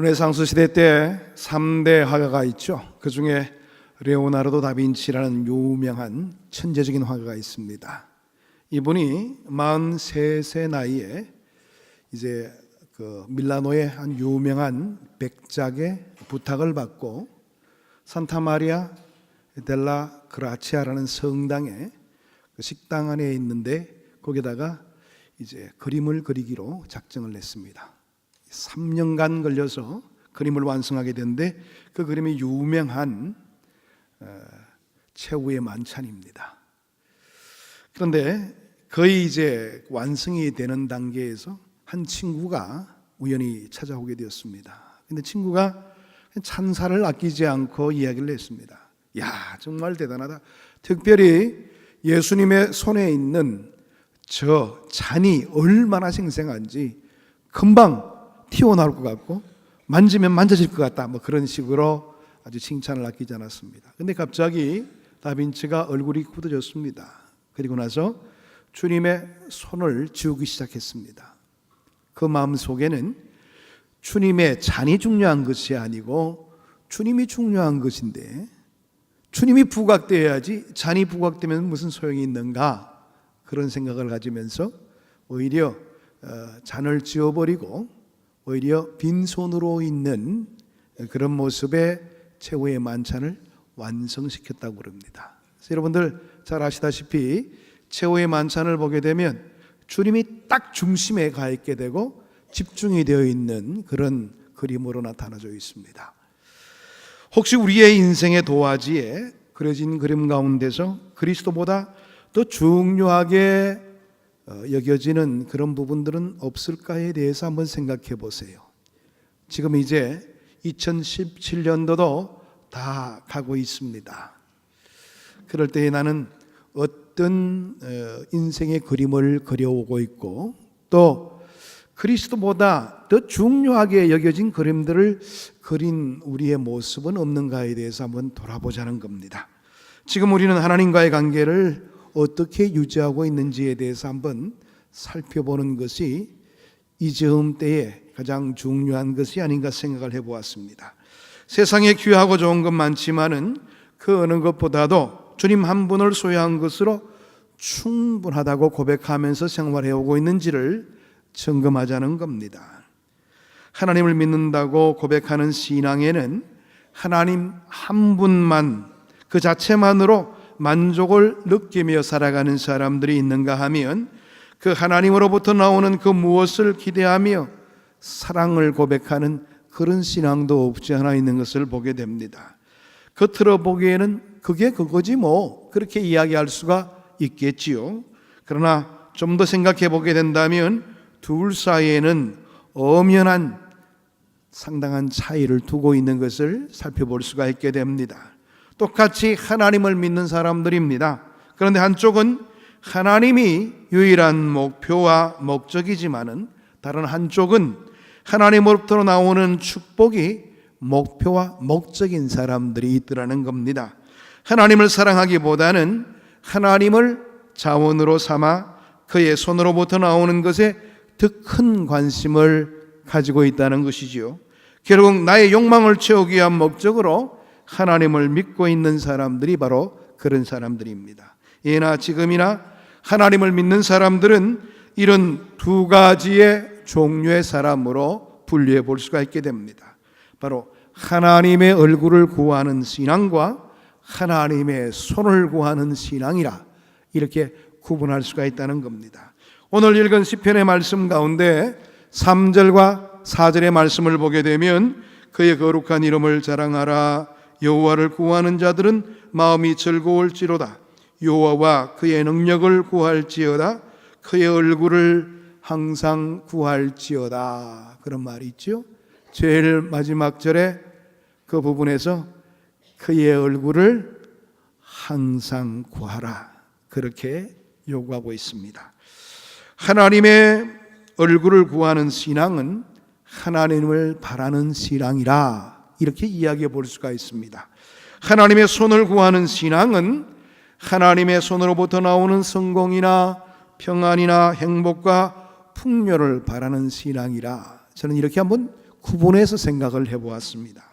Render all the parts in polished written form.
르네상스 시대 때 3대 화가가 있죠. 그 중에 레오나르도 다빈치라는 유명한 천재적인 화가가 있습니다. 이분이 43세 나이에 이제 그 밀라노의 한 유명한 백작의 부탁을 받고 산타마리아 델라 그라치아라는 성당에 그 식당 안에 있는데 거기다가 이제 그림을 그리기로 작정을 냈습니다. 3년간 걸려서 그림을 완성하게 됐는데 그 그림이 유명한 최후의 만찬입니다. 그런데 거의 이제 완성이 되는 단계에서 한 친구가 우연히 찾아오게 되었습니다. 근데 친구가 찬사를 아끼지 않고 이야기를 했습니다. 야, 정말 대단하다. 특별히 예수님의 손에 있는 저 잔이 얼마나 생생한지 금방 튀어나올 것 같고 만지면 만져질 것 같다, 뭐 그런 식으로 아주 칭찬을 아끼지 않았습니다. 근데 갑자기 다빈치가 얼굴이 굳어졌습니다. 그리고 나서 주님의 손을 쥐우기 시작했습니다. 그 마음 속에는 주님의 잔이 중요한 것이 아니고 주님이 중요한 것인데 주님이 부각되어야지 잔이 부각되면 무슨 소용이 있는가, 그런 생각을 가지면서 오히려 잔을 쥐어버리고 오히려 빈손으로 있는 그런 모습의 최후의 만찬을 완성시켰다고 그럽니다. 그래서 여러분들 잘 아시다시피 최후의 만찬을 보게 되면 주님이 딱 중심에 가 있게 되고 집중이 되어 있는 그런 그림으로 나타나져 있습니다. 혹시 우리의 인생의 도화지에 그려진 그림 가운데서 그리스도보다 더 중요하게 여겨지는 그런 부분들은 없을까에 대해서 한번 생각해 보세요. 지금 이제 2017년도도 다 가고 있습니다. 그럴 때 나는 어떤 인생의 그림을 그려오고 있고 또 그리스도보다 더 중요하게 여겨진 그림들을 그린 우리의 모습은 없는가에 대해서 한번 돌아보자는 겁니다. 지금 우리는 하나님과의 관계를 어떻게 유지하고 있는지에 대해서 한번 살펴보는 것이 이 즈음 때에 가장 중요한 것이 아닌가 생각을 해보았습니다. 세상에 귀하고 좋은 것 많지만은 그 어느 것보다도 주님 한 분을 소유한 것으로 충분하다고 고백하면서 생활해오고 있는지를 점검하자는 겁니다. 하나님을 믿는다고 고백하는 신앙에는 하나님 한 분만 그 자체만으로 만족을 느끼며 살아가는 사람들이 있는가 하면 그 하나님으로부터 나오는 그 무엇을 기대하며 사랑을 고백하는 그런 신앙도 없지 않아 있는 것을 보게 됩니다. 겉으로 보기에는 그게 그거지 뭐 그렇게 이야기할 수가 있겠지요. 그러나 좀 더 생각해 보게 된다면 둘 사이에는 엄연한 상당한 차이를 두고 있는 것을 살펴볼 수가 있게 됩니다. 똑같이 하나님을 믿는 사람들입니다. 그런데 한쪽은 하나님이 유일한 목표와 목적이지만은 다른 한쪽은 하나님으로부터 나오는 축복이 목표와 목적인 사람들이 있더라는 겁니다. 하나님을 사랑하기보다는 하나님을 자원으로 삼아 그의 손으로부터 나오는 것에 더 큰 관심을 가지고 있다는 것이지요. 결국 나의 욕망을 채우기 위한 목적으로 하나님을 믿고 있는 사람들이 바로 그런 사람들입니다. 예나 지금이나 하나님을 믿는 사람들은 이런 두 가지의 종류의 사람으로 분류해 볼 수가 있게 됩니다. 바로 하나님의 얼굴을 구하는 신앙과 하나님의 손을 구하는 신앙이라 이렇게 구분할 수가 있다는 겁니다. 오늘 읽은 시편의 말씀 가운데 3절과 4절의 말씀을 보게 되면 그의 거룩한 이름을 자랑하라. 여호와를 구하는 자들은 마음이 즐거울지로다. 여호와와 그의 능력을 구할지어다. 그의 얼굴을 항상 구할지어다. 그런 말이 있죠. 제일 마지막 절에 그 부분에서 그의 얼굴을 항상 구하라, 그렇게 요구하고 있습니다. 하나님의 얼굴을 구하는 신앙은 하나님을 바라는 신앙이라 이렇게 이야기해 볼 수가 있습니다. 하나님의 손을 구하는 신앙은 하나님의 손으로부터 나오는 성공이나 평안이나 행복과 풍요를 바라는 신앙이라 저는 이렇게 한번 구분해서 생각을 해보았습니다.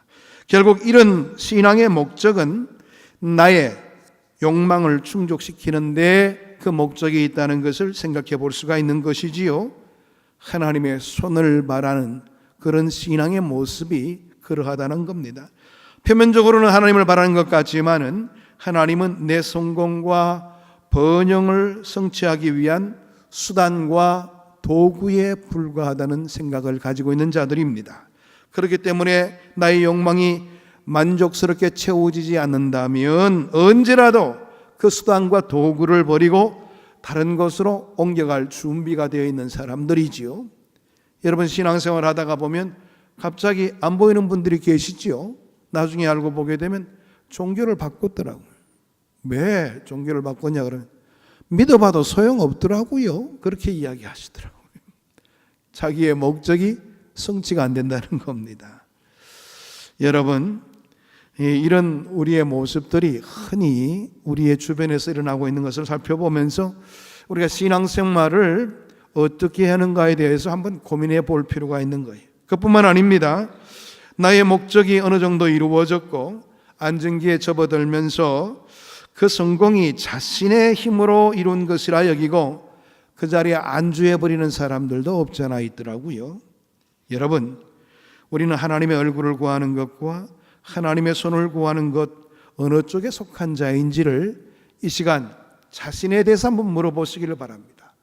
결국 이런 신앙의 목적은 나의 욕망을 충족시키는데 그 목적이 있다는 것을 생각해 볼 수가 있는 것이지요. 하나님의 손을 바라는 그런 신앙의 모습이 그러하다는 겁니다. 표면적으로는 하나님을 바라는 것 같지만은 하나님은 내 성공과 번영을 성취하기 위한 수단과 도구에 불과하다는 생각을 가지고 있는 자들입니다. 그렇기 때문에 나의 욕망이 만족스럽게 채워지지 않는다면 언제라도 그 수단과 도구를 버리고 다른 것으로 옮겨갈 준비가 되어 있는 사람들이지요. 여러분 신앙생활 하다가 보면 갑자기 안 보이는 분들이 계시지요. 나중에 알고 보게 되면 종교를 바꿨더라고요. 왜 종교를 바꿨냐 그러면 믿어봐도 소용없더라고요. 그렇게 이야기하시더라고요. 자기의 목적이 성취가 안 된다는 겁니다. 여러분 이런 우리의 모습들이 흔히 우리의 주변에서 일어나고 있는 것을 살펴보면서 우리가 신앙생활을 어떻게 하는가에 대해서 한번 고민해 볼 필요가 있는 거예요. 그뿐만 아닙니다. 나의 목적이 어느 정도 이루어졌고 안정기에 접어들면서 그 성공이 자신의 힘으로 이룬 것이라 여기고 그 자리에 안주해버리는 사람들도 없지 않아 있더라고요. 여러분 우리는 하나님의 얼굴을 구하는 것과 하나님의 손을 구하는 것 어느 쪽에 속한 자인지를 이 시간 자신에 대해서 한번 물어보시기를 바랍니다.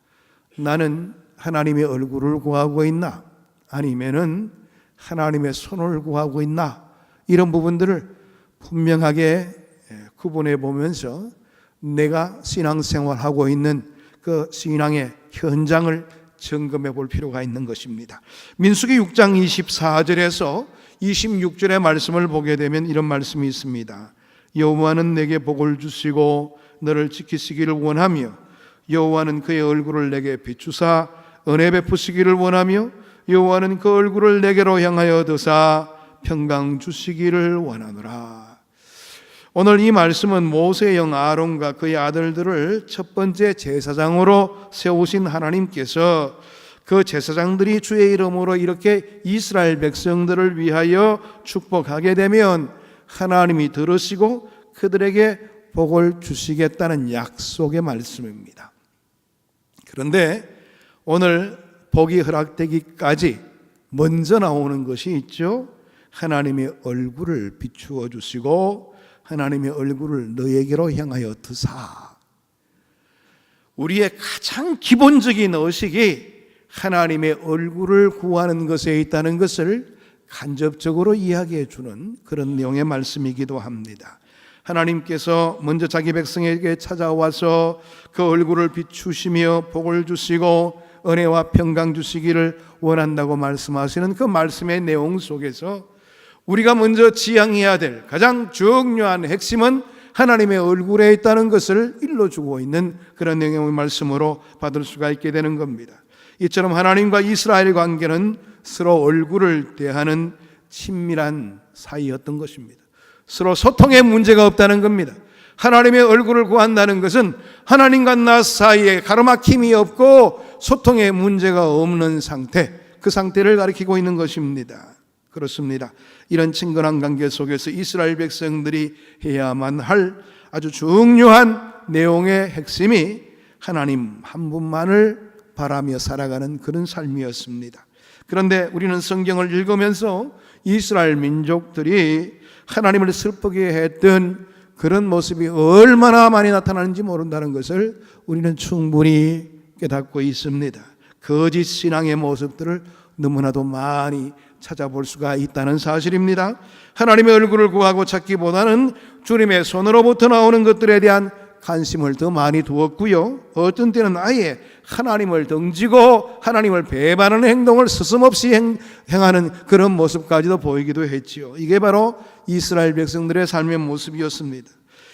나는 하나님의 얼굴을 구하고 있나? 아니면은 하나님의 손을 구하고 있나? 이런 부분들을 분명하게 구분해 보면서 내가 신앙생활하고 있는 그 신앙의 현장을 점검해 볼 필요가 있는 것입니다. 민수기 6장 24절에서 26절의 말씀을 보게 되면 이런 말씀이 있습니다. 여호와는 내게 복을 주시고 너를 지키시기를 원하며 여호와는 그의 얼굴을 내게 비추사 은혜 베푸시기를 원하며 여호와는 그 얼굴을 내게로 향하여 드사 평강 주시기를 원하노라. 오늘 이 말씀은 모세의 형 아론과 그의 아들들을 첫 번째 제사장으로 세우신 하나님께서 그 제사장들이 주의 이름으로 이렇게 이스라엘 백성들을 위하여 축복하게 되면 하나님이 들으시고 그들에게 복을 주시겠다는 약속의 말씀입니다. 그런데 오늘 복이 허락되기까지 먼저 나오는 것이 있죠. 하나님의 얼굴을 비추어 주시고 하나님의 얼굴을 너에게로 향하여 드사. 우리의 가장 기본적인 의식이 하나님의 얼굴을 구하는 것에 있다는 것을 간접적으로 이야기해 주는 그런 내용의 말씀이기도 합니다. 하나님께서 먼저 자기 백성에게 찾아와서 그 얼굴을 비추시며 복을 주시고 은혜와 평강 주시기를 원한다고 말씀하시는 그 말씀의 내용 속에서 우리가 먼저 지향해야 될 가장 중요한 핵심은 하나님의 얼굴에 있다는 것을 일러주고 있는 그런 내용의 말씀으로 받을 수가 있게 되는 겁니다. 이처럼 하나님과 이스라엘의 관계는 서로 얼굴을 대하는 친밀한 사이였던 것입니다. 서로 소통에 문제가 없다는 겁니다. 하나님의 얼굴을 구한다는 것은 하나님과 나 사이에 가로막힘이 없고 소통에 문제가 없는 상태, 그 상태를 가리키고 있는 것입니다. 그렇습니다. 이런 친근한 관계 속에서 이스라엘 백성들이 해야만 할 아주 중요한 내용의 핵심이 하나님 한 분만을 바라며 살아가는 그런 삶이었습니다. 그런데 우리는 성경을 읽으면서 이스라엘 민족들이 하나님을 슬프게 했던 그런 모습이 얼마나 많이 나타나는지 모른다는 것을 우리는 충분히 깨닫고 있습니다. 거짓 신앙의 모습들을 너무나도 많이 찾아볼 수가 있다는 사실입니다. 하나님의 얼굴을 구하고 찾기보다는 주님의 손으로부터 나오는 것들에 대한 관심을 더 많이 두었고요. 어떤 때는 아예 하나님을 등지고 하나님을 배반하는 행동을 스스럼없이 행하는 그런 모습까지도 보이기도 했지요. 이게 바로 이스라엘 백성들의 삶의 모습이었습니다.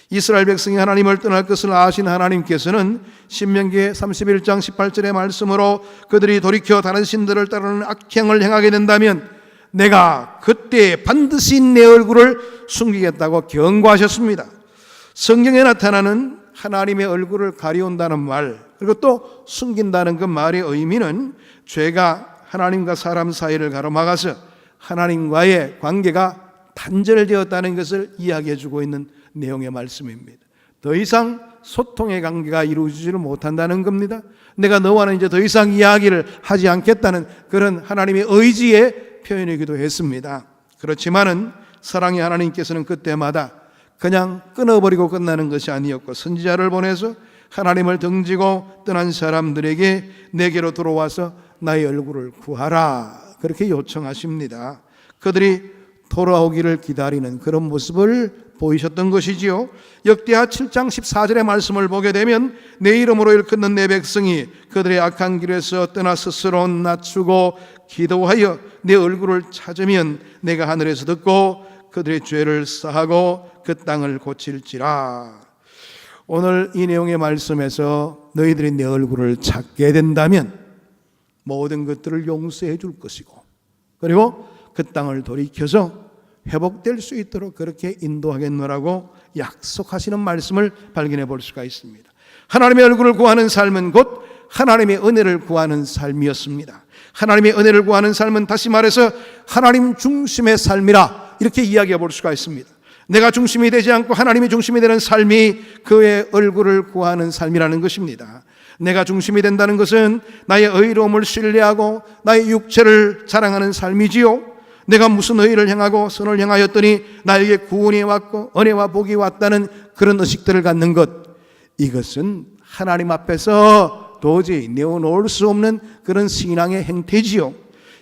이스라엘 백성이 하나님을 떠날 것을 아신 하나님께서는 신명기 31장 18절의 말씀으로 그들이 돌이켜 다른 신들을 따르는 악행을 행하게 된다면 내가 그때 반드시 내 얼굴을 숨기겠다고 경고하셨습니다. 성경에 나타나는 하나님의 얼굴을 가리운다는 말, 그리고 또 숨긴다는 그 말의 의미는 죄가 하나님과 사람 사이를 가로막아서 하나님과의 관계가 단절되었다는 것을 이야기해 주고 있는 내용의 말씀입니다. 더 이상 소통의 관계가 이루어지지를 못한다는 겁니다. 내가 너와는 이제 더 이상 이야기를 하지 않겠다는 그런 하나님의 의지의 표현이기도 했습니다. 그렇지만은 사랑의 하나님께서는 그때마다 그냥 끊어버리고 끝나는 것이 아니었고, 선지자를 보내서 하나님을 등지고 떠난 사람들에게 내게로 들어와서 나의 얼굴을 구하라, 그렇게 요청하십니다. 그들이 돌아오기를 기다리는 그런 모습을 보이셨던 것이지요. 역대하 7장 14절의 말씀을 보게 되면 내 이름으로 일컫는 내 백성이 그들의 악한 길에서 떠나 스스로 낮추고 기도하여 내 얼굴을 찾으면 내가 하늘에서 듣고 그들의 죄를 사하고 그 땅을 고칠지라. 오늘 이 내용의 말씀에서 너희들이 내 얼굴을 찾게 된다면 모든 것들을 용서해 줄 것이고, 그리고 그 땅을 돌이켜서 회복될 수 있도록 그렇게 인도하겠노라고 약속하시는 말씀을 발견해 볼 수가 있습니다. 하나님의 얼굴을 구하는 삶은 곧 하나님의 은혜를 구하는 삶이었습니다. 하나님의 은혜를 구하는 삶은 다시 말해서 하나님 중심의 삶이라 이렇게 이야기해 볼 수가 있습니다. 내가 중심이 되지 않고 하나님이 중심이 되는 삶이 그의 얼굴을 구하는 삶이라는 것입니다. 내가 중심이 된다는 것은 나의 의로움을 신뢰하고 나의 육체를 자랑하는 삶이지요. 내가 무슨 의를 행하고 선을 행하였더니 나에게 구원이 왔고 은혜와 복이 왔다는 그런 의식들을 갖는 것, 이것은 하나님 앞에서 도저히 내어놓을 수 없는 그런 신앙의 행태지요.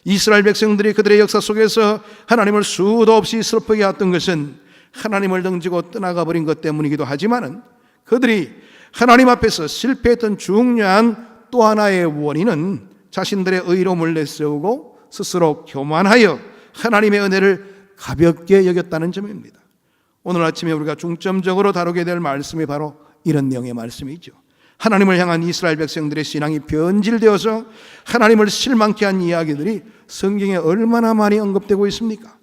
이스라엘 백성들이 그들의 역사 속에서 하나님을 수도 없이 슬프게 했던 것은 하나님을 등지고 떠나가 버린 것 때문이기도 하지만은, 그들이 하나님 앞에서 실패했던 중요한 또 하나의 원인은 자신들의 의로움을 내세우고 스스로 교만하여 하나님의 은혜를 가볍게 여겼다는 점입니다. 오늘 아침에 우리가 중점적으로 다루게 될 말씀이 바로 이런 내용의 말씀이죠. 하나님을 향한 이스라엘 백성들의 신앙이 변질되어서 하나님을 실망케 한 이야기들이 성경에 얼마나 많이 언급되고 있습니까?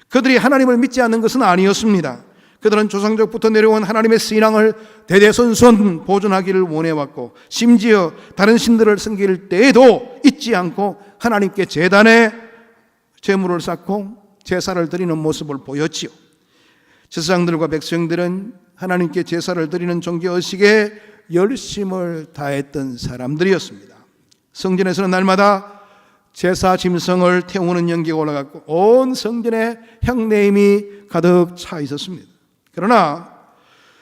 그들이 하나님을 믿지 않는 것은 아니었습니다. 그들은 조상적부터 내려온 하나님의 신앙을 대대손손 보존하기를 원해왔고, 심지어 다른 신들을 섬길 때에도 잊지 않고 하나님께 제단에 제물을 쌓고 제사를 드리는 모습을 보였지요. 제사장들과 백성들은 하나님께 제사를 드리는 종교의식에 열심을 다했던 사람들이었습니다. 성전에서는 날마다 제사 짐승을 태우는 연기가 올라갔고 온 성전에 향내임이 가득 차 있었습니다. 그러나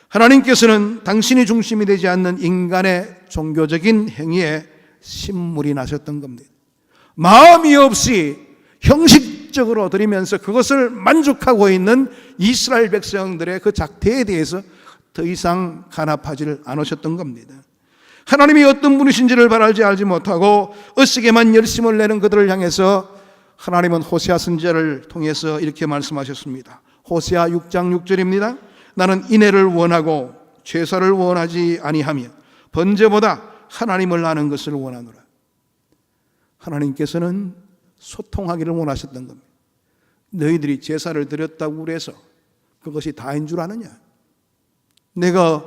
하나님께서는 당신이 중심이 되지 않는 인간의 종교적인 행위에 신물이 나셨던 겁니다. 마음이 없이 형식적으로 드리면서 그것을 만족하고 있는 이스라엘 백성들의 그 작태에 대해서 더 이상 간합하지를 않으셨던 겁니다. 하나님이 어떤 분이신지를 바랄지 알지 못하고 의식에만 열심을 내는 그들을 향해서 하나님은 호세아 선지자를 통해서 이렇게 말씀하셨습니다. 호세아 6장 6절입니다. 나는 인애를 원하고 제사를 원하지 아니하며 번제보다 하나님을 아는 것을 원하노라. 하나님께서는 소통하기를 원하셨던 겁니다. 너희들이 제사를 드렸다고 해서 그것이 다인 줄 아느냐? 내가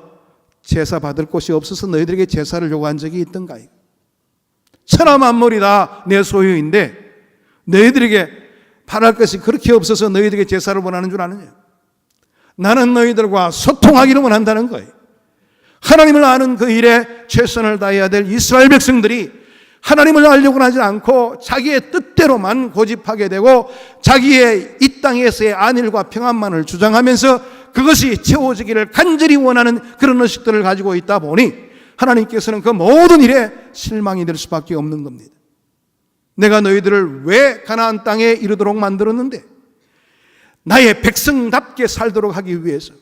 제사 받을 곳이 없어서 너희들에게 제사를 요구한 적이 있던가? 천하 만물이 다 내 소유인데 너희들에게 바랄 것이 그렇게 없어서 너희들에게 제사를 원하는 줄 아느냐? 나는 너희들과 소통하기를 원한다는 거예요. 하나님을 아는 그 일에 최선을 다해야 될 이스라엘 백성들이 하나님을 알려고 하지 않고 자기의 뜻대로만 고집하게 되고 자기의 이 땅에서의 안일과 평안만을 주장하면서 그것이 채워지기를 간절히 원하는 그런 의식들을 가지고 있다 보니 하나님께서는 그 모든 일에 실망이 될 수밖에 없는 겁니다. 내가 너희들을 왜 가나안 땅에 이르도록 만들었는데? 나의 백성답게 살도록 하기 위해서,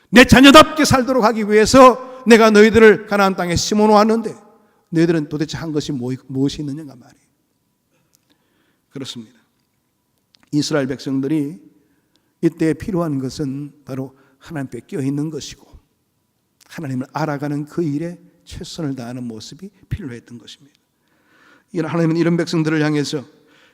내 자녀답게 살도록 하기 위해서 내가 너희들을 가나안 땅에 심어놓았는데 너희들은 도대체 한 것이 무엇이 있느냐가 말이에요. 그렇습니다. 이스라엘 백성들이 이때 필요한 것은 바로 하나님께 껴있는 것이고 하나님을 알아가는 그 일에 최선을 다하는 모습이 필요했던 것입니다. 하나님은 이런 백성들을 향해서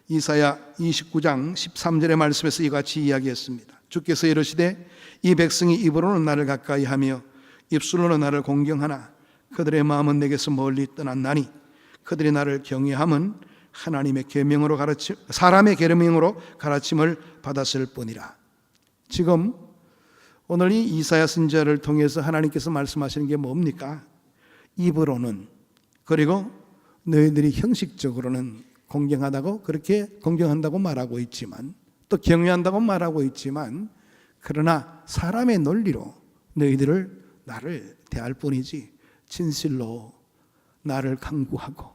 이사야 29장 13절의 말씀에서 이같이 이야기했습니다. 주께서 이르시되 이 백성이 입으로는 나를 가까이 하며 입술로는 나를 공경하나 그들의 마음은 내게서 멀리 떠났나니 그들이 나를 경외함은 하나님의 계명으로 사람의 계명으로 가르침을 받았을 뿐이라. 지금 오늘 이 이사야 선지자를 통해서 하나님께서 말씀하시는 게 뭡니까? 입으로는, 그리고 너희들이 형식적으로는 공경하다고, 그렇게 공경한다고 말하고 있지만, 또 경외한다고 말하고 있지만, 그러나 사람의 논리로 나를 대할 뿐이지 진실로 나를 강구하고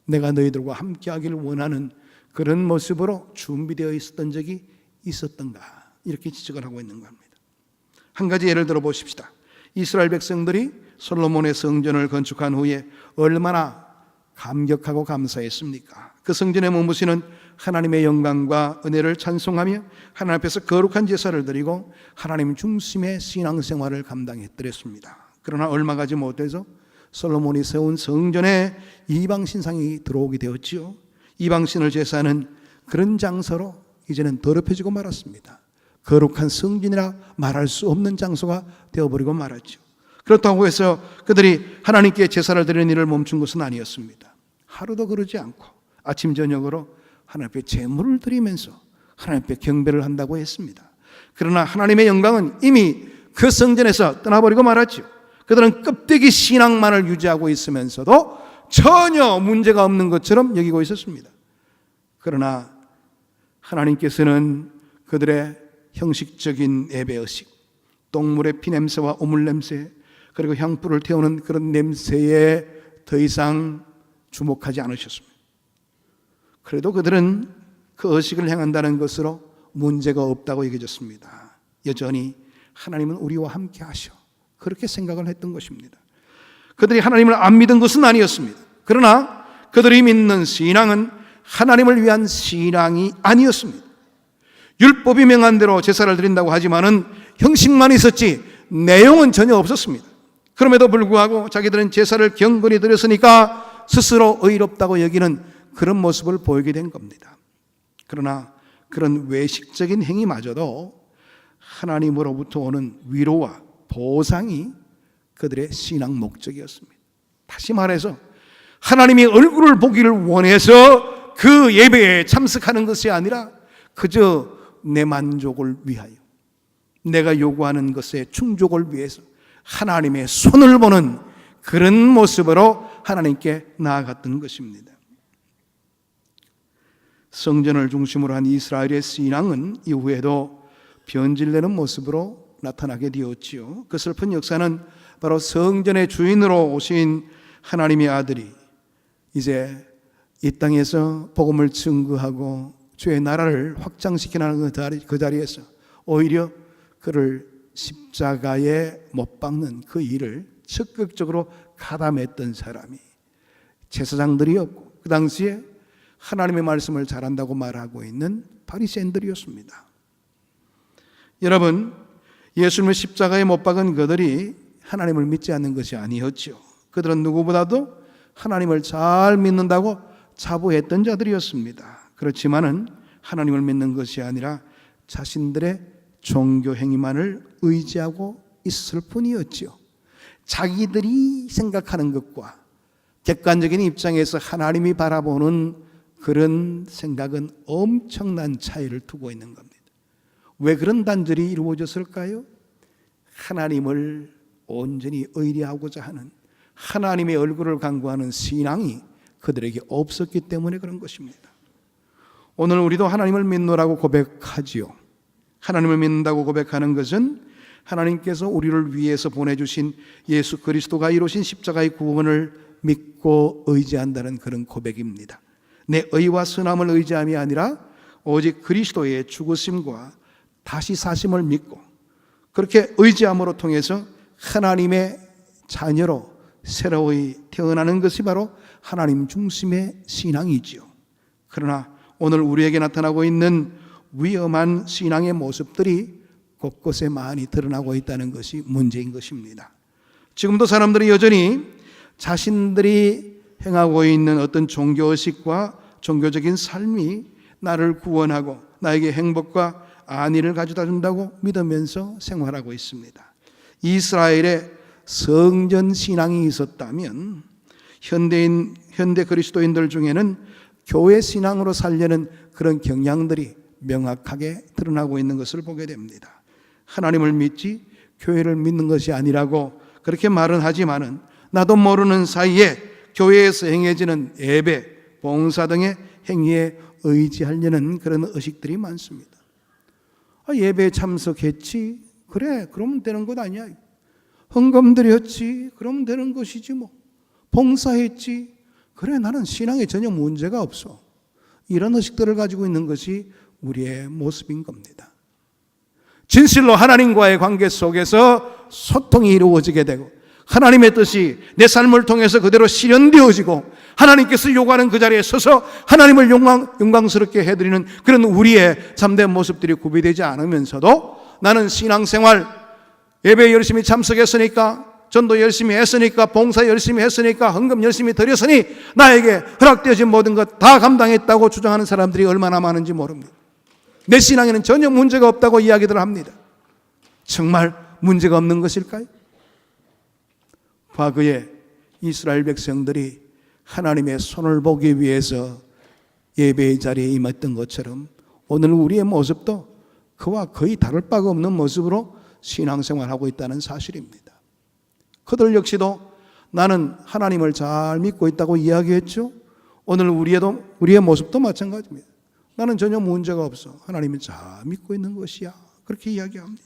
내가 너희들과 함께하기를 원하는 그런 모습으로 준비되어 있었던 적이 있었던가, 이렇게 지적을 하고 있는 겁니다. 한 가지 예를 들어 보십시다. 이스라엘 백성들이 솔로몬의 성전을 건축한 후에 얼마나 감격하고 감사했습니까? 그 성전에 머무시는 하나님의 영광과 은혜를 찬송하며 하나님 앞에서 거룩한 제사를 드리고 하나님 중심의 신앙생활을 감당했더랬습니다. 그러나 얼마 가지 못해서 솔로몬이 세운 성전에 이방신상이 들어오게 되었지요. 이방신을 제사하는 그런 장소로 이제는 더럽혀지고 말았습니다. 거룩한 성전이라 말할 수 없는 장소가 되어버리고 말았죠. 그렇다고 해서 그들이 하나님께 제사를 드리는 일을 멈춘 것은 아니었습니다. 하루도 그러지 않고 아침 저녁으로 하나님 앞에 제물을 드리면서 하나님 앞에 경배를 한다고 했습니다. 그러나 하나님의 영광은 이미 그 성전에서 떠나버리고 말았죠. 그들은 껍데기 신앙만을 유지하고 있으면서도 전혀 문제가 없는 것처럼 여기고 있었습니다. 그러나 하나님께서는 그들의 형식적인 예배의식, 동물의 피냄새와 오물냄새, 그리고 향불을 태우는 그런 냄새에 더 이상 주목하지 않으셨습니다. 그래도 그들은 그 의식을 행한다는 것으로 문제가 없다고 여겨졌습니다. 여전히 하나님은 우리와 함께 하셔, 그렇게 생각을 했던 것입니다. 그들이 하나님을 안 믿은 것은 아니었습니다. 그러나 그들이 믿는 신앙은 하나님을 위한 신앙이 아니었습니다. 율법이 명한 대로 제사를 드린다고 하지만은 형식만 있었지 내용은 전혀 없었습니다. 그럼에도 불구하고 자기들은 제사를 경건히 드렸으니까 스스로 의롭다고 여기는 그런 모습을 보이게 된 겁니다. 그러나 그런 외식적인 행위마저도 하나님으로부터 오는 위로와 보상이 그들의 신앙 목적이었습니다. 다시 말해서 하나님이 얼굴을 보기를 원해서 그 예배에 참석하는 것이 아니라 그저 내 만족을 위하여, 내가 요구하는 것에 충족을 위해서 하나님의 손을 보는 그런 모습으로 하나님께 나아갔던 것입니다. 성전을 중심으로 한 이스라엘의 신앙은 이후에도 변질되는 모습으로 나타나게 되었지요. 그 슬픈 역사는 바로 성전의 주인으로 오신 하나님의 아들이 이제 이 땅에서 복음을 증거하고 주의 나라를 확장시키는 그 자리에서 오히려 그를 십자가에 못 박는 그 일을 적극적으로 가담했던 사람이 제사장들이었고, 그 당시에 하나님의 말씀을 잘한다고 말하고 있는 바리새인들이었습니다. 여러분, 예수님을 십자가에 못 박은 그들이 하나님을 믿지 않는 것이 아니었죠. 그들은 누구보다도 하나님을 잘 믿는다고 자부했던 자들이었습니다. 그렇지만은 하나님을 믿는 것이 아니라 자신들의 종교 행위만을 의지하고 있을 뿐이었지요. 자기들이 생각하는 것과 객관적인 입장에서 하나님이 바라보는 그런 생각은 엄청난 차이를 두고 있는 겁니다. 왜 그런 단절이 이루어졌을까요? 하나님을 온전히 의뢰하고자 하는, 하나님의 얼굴을 간구하는 신앙이 그들에게 없었기 때문에 그런 것입니다. 오늘 우리도 하나님을 믿노라고 고백하지요. 하나님을 믿는다고 고백하는 것은 하나님께서 우리를 위해서 보내주신 예수 그리스도가 이루신 십자가의 구원을 믿고 의지한다는 그런 고백입니다. 내 의와 선함을 의지함이 아니라 오직 그리스도의 죽으심과 다시 사심을 믿고 그렇게 의지함으로 통해서 하나님의 자녀로 새로이 태어나는 것이 바로 하나님 중심의 신앙이지요. 그러나 오늘 우리에게 나타나고 있는 위험한 신앙의 모습들이 곳곳에 많이 드러나고 있다는 것이 문제인 것입니다. 지금도 사람들이 여전히 자신들이 행하고 있는 어떤 종교의식과 종교적인 삶이 나를 구원하고 나에게 행복과 안위를 가져다 준다고 믿으면서 생활하고 있습니다. 이스라엘의 성전 신앙이 있었다면 현대 그리스도인들 중에는 교회 신앙으로 살려는 그런 경향들이 명확하게 드러나고 있는 것을 보게 됩니다. 하나님을 믿지 교회를 믿는 것이 아니라고 그렇게 말은 하지만은 나도 모르는 사이에 교회에서 행해지는 예배, 봉사 등의 행위에 의지하려는 그런 의식들이 많습니다. 예배에 참석했지? 그래, 그러면 되는 것 아니야. 헌금 드렸지? 그러면 되는 것이지 뭐. 봉사했지? 그래, 나는 신앙에 전혀 문제가 없어. 이런 의식들을 가지고 있는 것이 우리의 모습인 겁니다. 진실로 하나님과의 관계 속에서 소통이 이루어지게 되고 하나님의 뜻이 내 삶을 통해서 그대로 실현되어지고 하나님께서 요구하는 그 자리에 서서 하나님을 영광스럽게 해드리는 그런 우리의 참된 모습들이 구비되지 않으면서도 나는 신앙생활, 예배에 열심히 참석했으니까, 전도 열심히 했으니까, 봉사 열심히 했으니까, 헌금 열심히 드렸으니 나에게 허락되어진 모든 것 다 감당했다고 주장하는 사람들이 얼마나 많은지 모릅니다. 내 신앙에는 전혀 문제가 없다고 이야기들 합니다. 정말 문제가 없는 것일까요? 과거에 이스라엘 백성들이 하나님의 손을 보기 위해서 예배의 자리에 임했던 것처럼 오늘 우리의 모습도 그와 거의 다를 바가 없는 모습으로 신앙생활하고 있다는 사실입니다. 그들 역시도 나는 하나님을 잘 믿고 있다고 이야기했죠. 오늘 우리의 모습도 마찬가지입니다. 나는 전혀 문제가 없어. 하나님을 잘 믿고 있는 것이야. 그렇게 이야기합니다.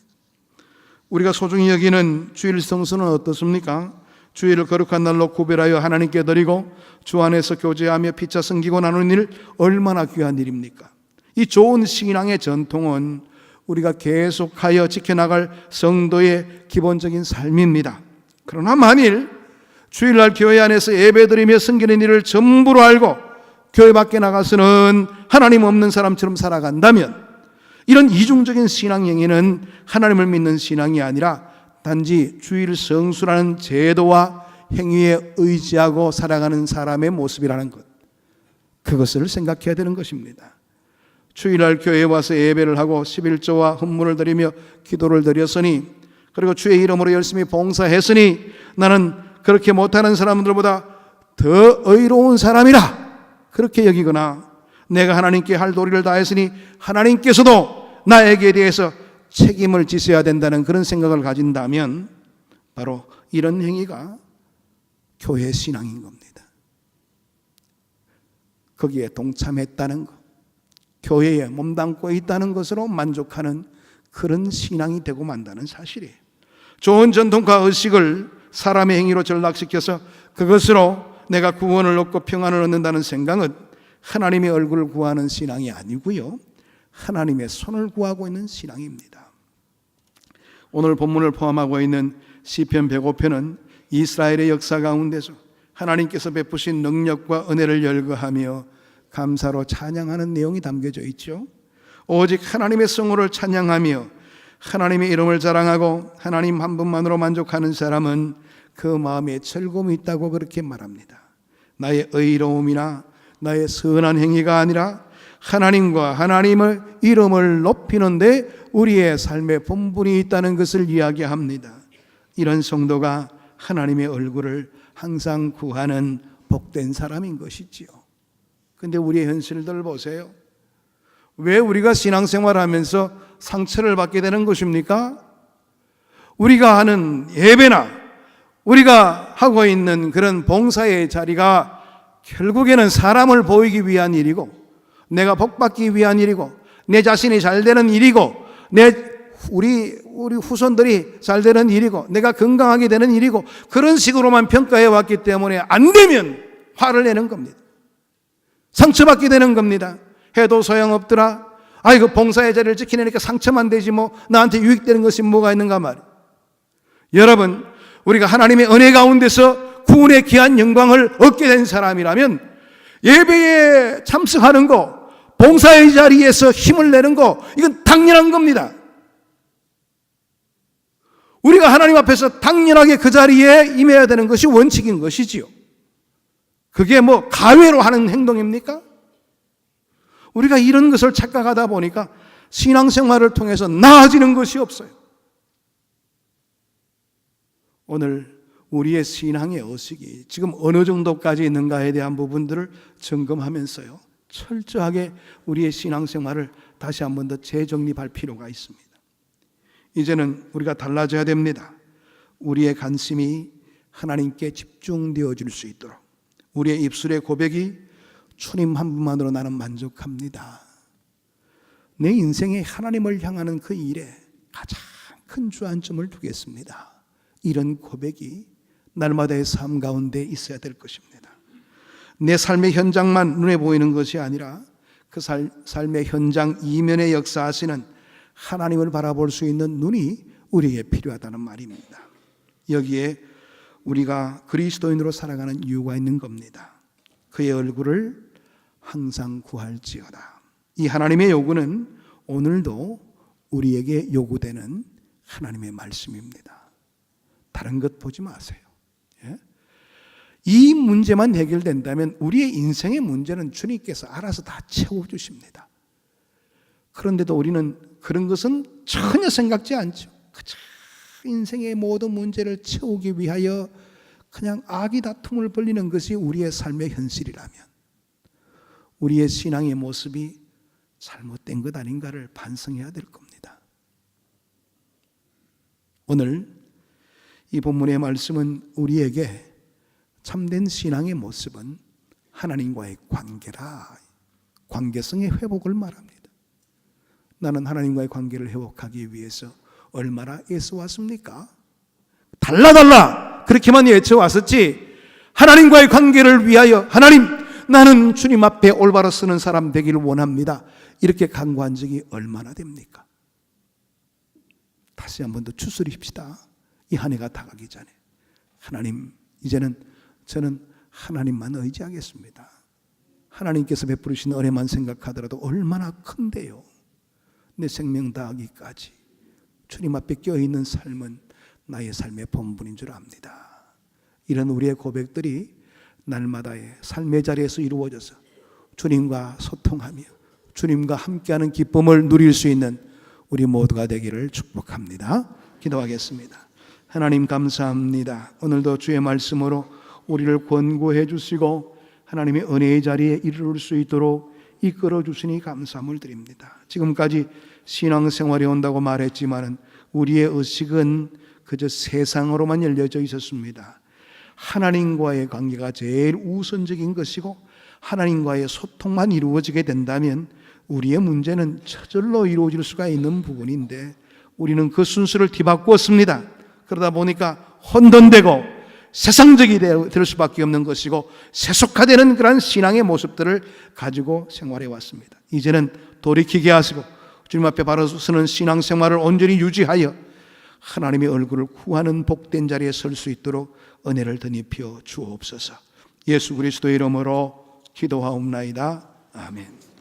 우리가 소중히 여기는 주일 성수는 어떻습니까? 주일을 거룩한 날로 구별하여 하나님께 드리고 주 안에서 교제하며 피차 섬기고 나누는 일, 얼마나 귀한 일입니까? 이 좋은 신앙의 전통은 우리가 계속하여 지켜나갈 성도의 기본적인 삶입니다. 그러나 만일 주일날 교회 안에서 예배드리며 섬기는 일을 전부로 알고 교회 밖에 나가서는 하나님 없는 사람처럼 살아간다면 이런 이중적인 신앙 행위는 하나님을 믿는 신앙이 아니라 단지 주일 성수라는 제도와 행위에 의지하고 살아가는 사람의 모습이라는 것, 그것을 생각해야 되는 것입니다. 주일날 교회에 와서 예배를 하고 11조와 헌물을 드리며 기도를 드렸으니, 그리고 주의 이름으로 열심히 봉사했으니 나는 그렇게 못하는 사람들보다 더 의로운 사람이라 그렇게 여기거나, 내가 하나님께 할 도리를 다했으니 하나님께서도 나에게 대해서 책임을 지셔야 된다는 그런 생각을 가진다면 바로 이런 행위가 교회 신앙인 겁니다. 거기에 동참했다는 것, 교회에 몸담고 있다는 것으로 만족하는 그런 신앙이 되고 만다는 사실이에요. 좋은 전통과 의식을 사람의 행위로 전락시켜서 그것으로 내가 구원을 얻고 평안을 얻는다는 생각은 하나님의 얼굴을 구하는 신앙이 아니고요, 하나님의 손을 구하고 있는 신앙입니다. 오늘 본문을 포함하고 있는 시편 105편은 이스라엘의 역사 가운데서 하나님께서 베푸신 능력과 은혜를 열거하며 감사로 찬양하는 내용이 담겨져 있죠. 오직 하나님의 성호를 찬양하며 하나님의 이름을 자랑하고 하나님 한 분만으로 만족하는 사람은 그 마음에 즐거움이 있다고 그렇게 말합니다. 나의 의로움이나 나의 선한 행위가 아니라 하나님과 하나님의 이름을 높이는 데 우리의 삶의 본분이 있다는 것을 이야기합니다. 이런 성도가 하나님의 얼굴을 항상 구하는 복된 사람인 것이지요. 그런데 우리의 현실들 보세요. 왜 우리가 신앙생활하면서 상처를 받게 되는 것입니까? 우리가 하는 예배나 우리가 하고 있는 그런 봉사의 자리가 결국에는 사람을 보이기 위한 일이고, 내가 복받기 위한 일이고, 내 자신이 잘 되는 일이고, 우리 후손들이 잘 되는 일이고, 내가 건강하게 되는 일이고, 그런 식으로만 평가해 왔기 때문에 안 되면 화를 내는 겁니다. 상처받게 되는 겁니다. 해도 소용없더라. 아이고, 봉사의 자리를 지키려니까 상처만 되지 뭐 나한테 유익되는 것이 뭐가 있는가 말이에요. 여러분, 우리가 하나님의 은혜 가운데서 구원의 귀한 영광을 얻게 된 사람이라면 예배에 참석하는 거, 봉사의 자리에서 힘을 내는 거, 이건 당연한 겁니다. 우리가 하나님 앞에서 당연하게 그 자리에 임해야 되는 것이 원칙인 것이지요. 그게 뭐 가외로 하는 행동입니까? 우리가 이런 것을 착각하다 보니까 신앙생활을 통해서 나아지는 것이 없어요. 오늘 우리의 신앙의 의식이 지금 어느 정도까지 있는가에 대한 부분들을 점검하면서요, 철저하게 우리의 신앙생활을 다시 한 번 더 재정립할 필요가 있습니다. 이제는 우리가 달라져야 됩니다. 우리의 관심이 하나님께 집중되어질 수 있도록 우리의 입술의 고백이 주님 한 분만으로 나는 만족합니다. 내 인생에 하나님을 향하는 그 일에 가장 큰 주안점을 두겠습니다. 이런 고백이 날마다의 삶 가운데 있어야 될 것입니다. 내 삶의 현장만 눈에 보이는 것이 아니라 그 삶의 현장 이면에 역사하시는 하나님을 바라볼 수 있는 눈이 우리에게 필요하다는 말입니다. 여기에 우리가 그리스도인으로 살아가는 이유가 있는 겁니다. 그의 얼굴을 항상 구할지어다. 이 하나님의 요구는 오늘도 우리에게 요구되는 하나님의 말씀입니다. 다른 것 보지 마세요. 이 문제만 해결된다면 우리의 인생의 문제는 주님께서 알아서 다 채워주십니다. 그런데도 우리는 그런 것은 전혀 생각지 않죠. 그저 인생의 모든 문제를 채우기 위하여 그냥 악의 다툼을 벌이는 것이 우리의 삶의 현실이라면 우리의 신앙의 모습이 잘못된 것 아닌가를 반성해야 될 겁니다. 오늘 이 본문의 말씀은 우리에게 참된 신앙의 모습은 하나님과의 관계라, 관계성의 회복을 말합니다. 나는 하나님과의 관계를 회복하기 위해서 얼마나 애써왔습니까? 달라 그렇게만 외쳐왔었지 하나님과의 관계를 위하여 하나님 나는 주님 앞에 올바로 서는 사람 되기를 원합니다. 이렇게 간구한 적이 얼마나 됩니까? 다시 한 번 더 추스립시다. 이 한 해가 다가기 전에 하나님 이제는 저는 하나님만 의지하겠습니다. 하나님께서 베푸시는 은혜만 생각하더라도 얼마나 큰데요. 내 생명 다하기까지 주님 앞에 껴있는 삶은 나의 삶의 본분인 줄 압니다. 이런 우리의 고백들이 날마다의 삶의 자리에서 이루어져서 주님과 소통하며 주님과 함께하는 기쁨을 누릴 수 있는 우리 모두가 되기를 축복합니다. 기도하겠습니다. 하나님 감사합니다. 오늘도 주의 말씀으로 우리를 권고해 주시고 하나님의 은혜의 자리에 이르를 수 있도록 이끌어 주시니 감사함을 드립니다. 지금까지 신앙생활에 온다고 말했지만 우리의 의식은 그저 세상으로만 열려져 있었습니다. 하나님과의 관계가 제일 우선적인 것이고 하나님과의 소통만 이루어지게 된다면 우리의 문제는 저절로 이루어질 수가 있는 부분인데 우리는 그 순서를 뒤바꾸었습니다. 그러다 보니까 혼돈되고 세상적이 될 수밖에 없는 것이고 세속화되는 그런 신앙의 모습들을 가지고 생활해 왔습니다. 이제는 돌이키게 하시고 주님 앞에 바로 서는 신앙생활을 온전히 유지하여 하나님의 얼굴을 구하는 복된 자리에 설 수 있도록 은혜를 덧입혀 주옵소서. 예수 그리스도의 이름으로 기도하옵나이다. 아멘.